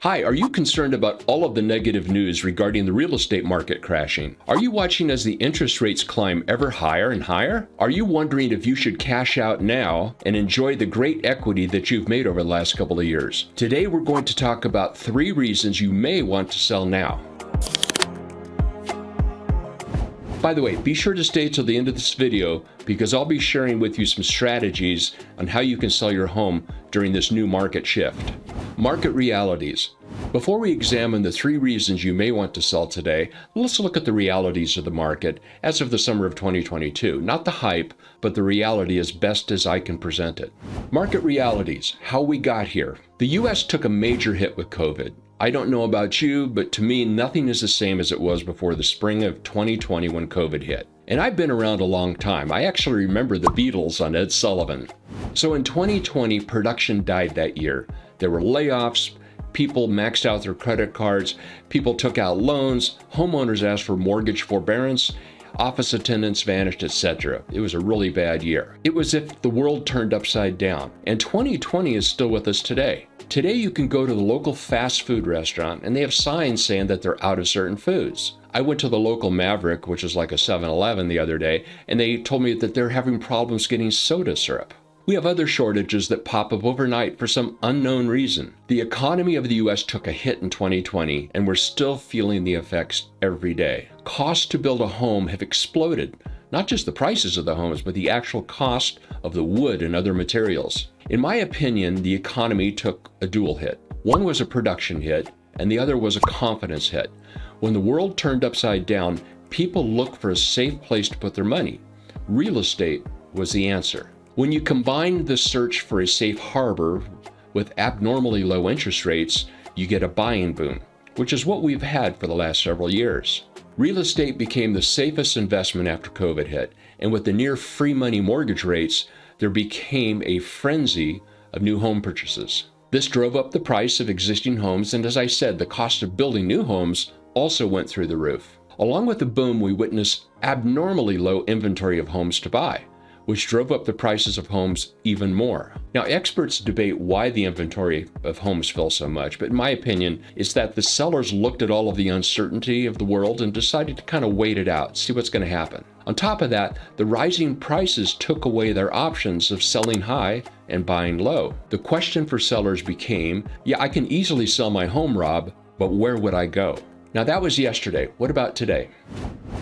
Hi, are you concerned about all of the negative news regarding the real estate market crashing? Are you watching as the interest rates climb ever higher and higher? Are you wondering if you should cash out now and enjoy the great equity that you've made over the last couple of years? Today we're going to talk about 3 reasons you may want to sell now. By the way, be sure to stay till the end of this video because I'll be sharing with you some strategies on how you can sell your home during this new market shift. Market realities. Before we examine the 3 reasons you may want to sell today, let's look at the realities of the market as of the summer of 2022. Not the hype, but the reality as best as I can present it. Market realities, how we got here. The US took a major hit with COVID. I don't know about you, but to me, nothing is the same as it was before the spring of 2020 when COVID hit. And I've been around a long time. I actually remember the Beatles on Ed Sullivan. So in 2020, production died that year. There were layoffs, people maxed out their credit cards, people took out loans, homeowners asked for mortgage forbearance, office attendants vanished, etc. It was a really bad year. It was as if the world turned upside down. And 2020 is still with us today. Today you can go to the local fast food restaurant and they have signs saying that they're out of certain foods. I went to the local Maverick, which is like a 7-Eleven the other day, and they told me that they're having problems getting soda syrup. We have other shortages that pop up overnight for some unknown reason. The economy of the US took a hit in 2020 and we're still feeling the effects every day. Costs to build a home have exploded. Not just the prices of the homes, but the actual cost of the wood and other materials. In my opinion, the economy took a dual hit. One was a production hit, and the other was a confidence hit. When the world turned upside down, people looked for a safe place to put their money. Real estate was the answer. When you combine the search for a safe harbor with abnormally low interest rates, you get a buying boom, which is what we've had for the last several years. Real estate became the safest investment after COVID hit, and with the near free money mortgage rates, there became a frenzy of new home purchases. This drove up the price of existing homes, and as I said, the cost of building new homes also went through the roof. Along with the boom, we witnessed abnormally low inventory of homes to buy, which drove up the prices of homes even more. Now, experts debate why the inventory of homes fell so much, but in my opinion, is that the sellers looked at all of the uncertainty of the world and decided to kind of wait it out, see what's going to happen. On top of that, the rising prices took away their options of selling high and buying low. The question for sellers became, yeah, I can easily sell my home, Rob, but where would I go? Now that was yesterday. What about today?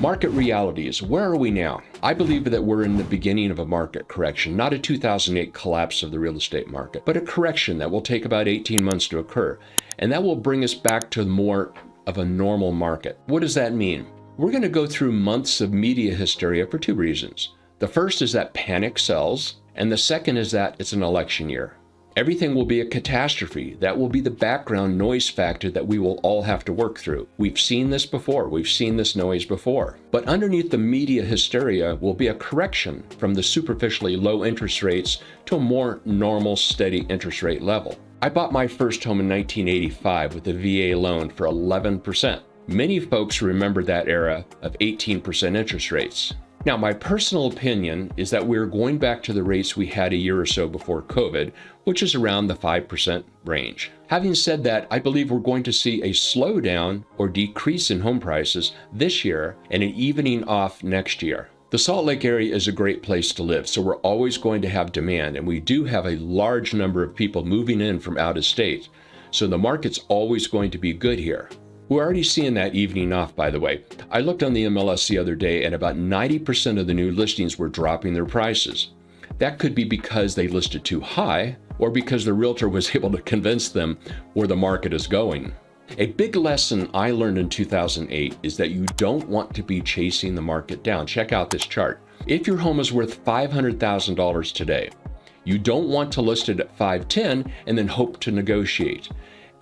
Market realities. Where are we now? I believe that we're in the beginning of a market correction, not a 2008 collapse of the real estate market, but a correction that will take about 18 months to occur. And that will bring us back to more of a normal market. What does that mean? We're going to go through months of media hysteria for 2 reasons. The first is that panic sells, and the second is that it's an election year. Everything will be a catastrophe. That will be the background noise factor that we will all have to work through. We've seen this before. We've seen this noise before. But underneath the media hysteria will be a correction from the superficially low interest rates to a more normal, steady interest rate level. I bought my first home in 1985 with a VA loan for 11%. Many folks remember that era of 18% interest rates. Now, my personal opinion is that we're going back to the rates we had a year or so before COVID, which is around the 5% range. Having said that, I believe we're going to see a slowdown or decrease in home prices this year and an evening off next year. The Salt Lake area is a great place to live, so we're always going to have demand, and we do have a large number of people moving in from out of state, so the market's always going to be good here. We're already seeing that evening off, by the way. I looked on the MLS the other day and about 90% of the new listings were dropping their prices. That could be because they listed too high or because the realtor was able to convince them where the market is going. A big lesson I learned in 2008 is that you don't want to be chasing the market down. Check out this chart. If your home is worth $500,000 today, you don't want to list it at $510,000 and then hope to negotiate,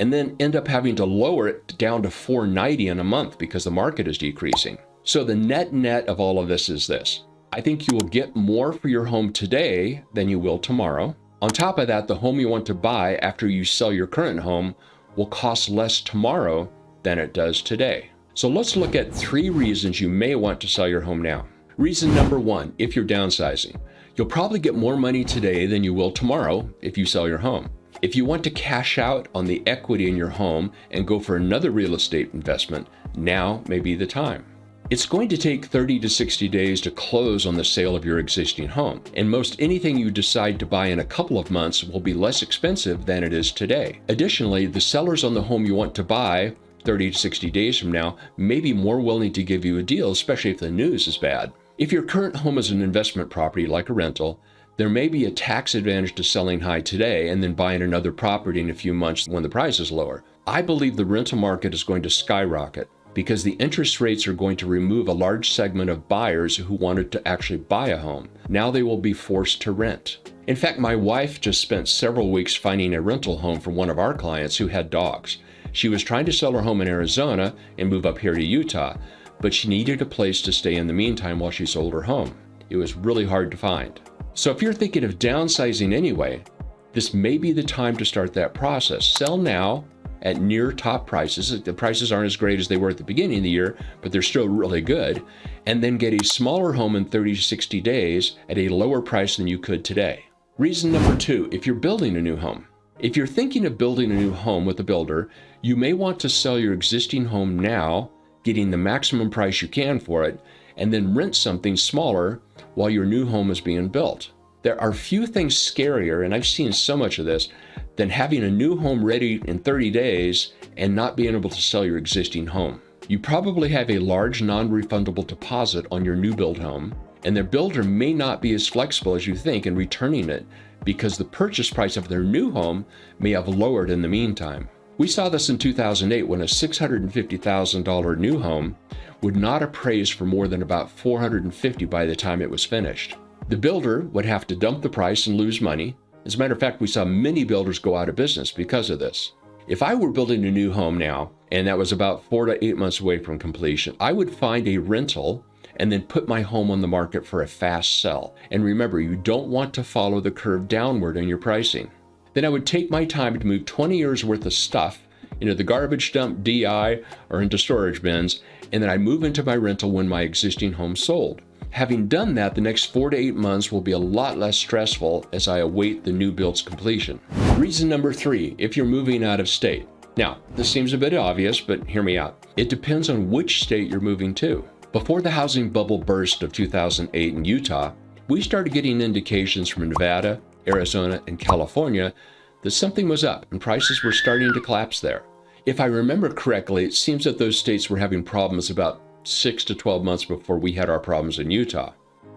and then end up having to lower it down to $490,000 in a month because the market is decreasing. So the net of all of this is this. I think you will get more for your home today than you will tomorrow. On top of that, the home you want to buy after you sell your current home will cost less tomorrow than it does today. So let's look at 3 reasons you may want to sell your home now. Reason number 1, if you're downsizing. You'll probably get more money today than you will tomorrow if you sell your home. If you want to cash out on the equity in your home and go for another real estate investment, now may be the time. It's going to take 30 to 60 days to close on the sale of your existing home, and most anything you decide to buy in a couple of months will be less expensive than it is today. Additionally, the sellers on the home you want to buy 30 to 60 days from now may be more willing to give you a deal, especially if the news is bad. If your current home is an investment property like a rental, there may be a tax advantage to selling high today and then buying another property in a few months when the price is lower. I believe the rental market is going to skyrocket because the interest rates are going to remove a large segment of buyers who wanted to actually buy a home. Now they will be forced to rent. In fact, my wife just spent several weeks finding a rental home for one of our clients who had dogs. She was trying to sell her home in Arizona and move up here to Utah, but she needed a place to stay in the meantime while she sold her home. It was really hard to find. So if you're thinking of downsizing anyway, this may be the time to start that process. Sell now at near top prices. The prices aren't as great as they were at the beginning of the year, but they're still really good. And then get a smaller home in 30 to 60 days at a lower price than you could today. Reason number 2, if you're building a new home. If you're thinking of building a new home with a builder, you may want to sell your existing home now, getting the maximum price you can for it, and then rent something smaller while your new home is being built. There are few things scarier, and I've seen so much of this, than having a new home ready in 30 days and not being able to sell your existing home. You probably have a large non-refundable deposit on your new build home, and the builder may not be as flexible as you think in returning it because the purchase price of their new home may have lowered in the meantime. We saw this in 2008 when a $650,000 new home would not appraise for more than about $450,000 by the time it was finished. The builder would have to dump the price and lose money. As a matter of fact, we saw many builders go out of business because of this. If I were building a new home now, and that was about 4 to 8 months away from completion, I would find a rental and then put my home on the market for a fast sell. And remember, you don't want to follow the curve downward in your pricing. Then I would take my time to move 20 years worth of stuff into the garbage dump, DI, or into storage bins, and then I move into my rental when my existing home sold. Having done that, the next 4 to 8 months will be a lot less stressful as I await the new build's completion. Reason number 3, if you're moving out of state. Now, this seems a bit obvious, but hear me out. It depends on which state you're moving to. Before the housing bubble burst of 2008 in Utah, we started getting indications from Nevada, Arizona, and California that something was up and prices were starting to collapse there. If I remember correctly, it seems that those states were having problems about 6 to 12 months before we had our problems in Utah.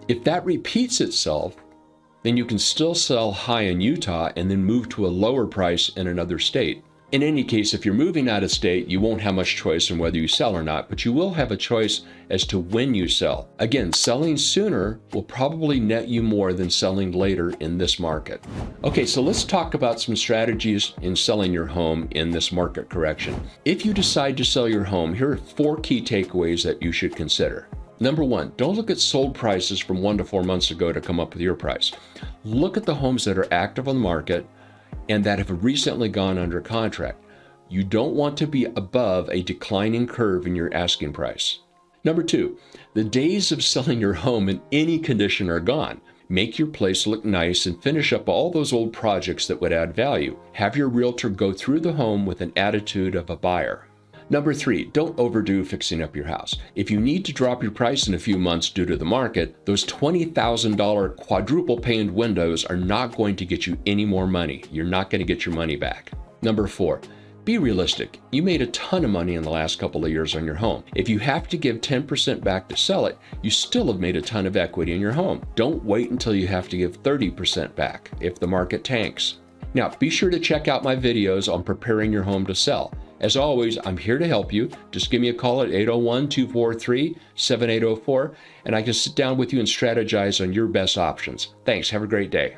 If that repeats itself, then you can still sell high in Utah and then move to a lower price in another state. In any case, if you're moving out of state, you won't have much choice on whether you sell or not, but you will have a choice as to when you sell. Again, selling sooner will probably net you more than selling later in this market. Okay, so let's talk about some strategies in selling your home in this market correction. If you decide to sell your home, here are 4 key takeaways that you should consider. Number 1, don't look at sold prices from 1 to 4 months ago to come up with your price. Look at the homes that are active on the market and that have recently gone under contract. You don't want to be above a declining curve in your asking price. Number 2, the days of selling your home in any condition are gone. Make your place look nice and finish up all those old projects that would add value. Have your realtor go through the home with an attitude of a buyer. Number 3, don't overdo fixing up your house. If you need to drop your price in a few months due to the market, those $20,000 quadruple paned windows are not going to get you any more money. You're not going to get your money back. Number 4, be realistic. You made a ton of money in the last couple of years on your home. If you have to give 10% back to sell it, you still have made a ton of equity in your home. Don't wait until you have to give 30% back if the market tanks. Now, be sure to check out my videos on preparing your home to sell. As always, I'm here to help you. Just give me a call at 801-243-7804, and I can sit down with you and strategize on your best options. Thanks. Have a great day.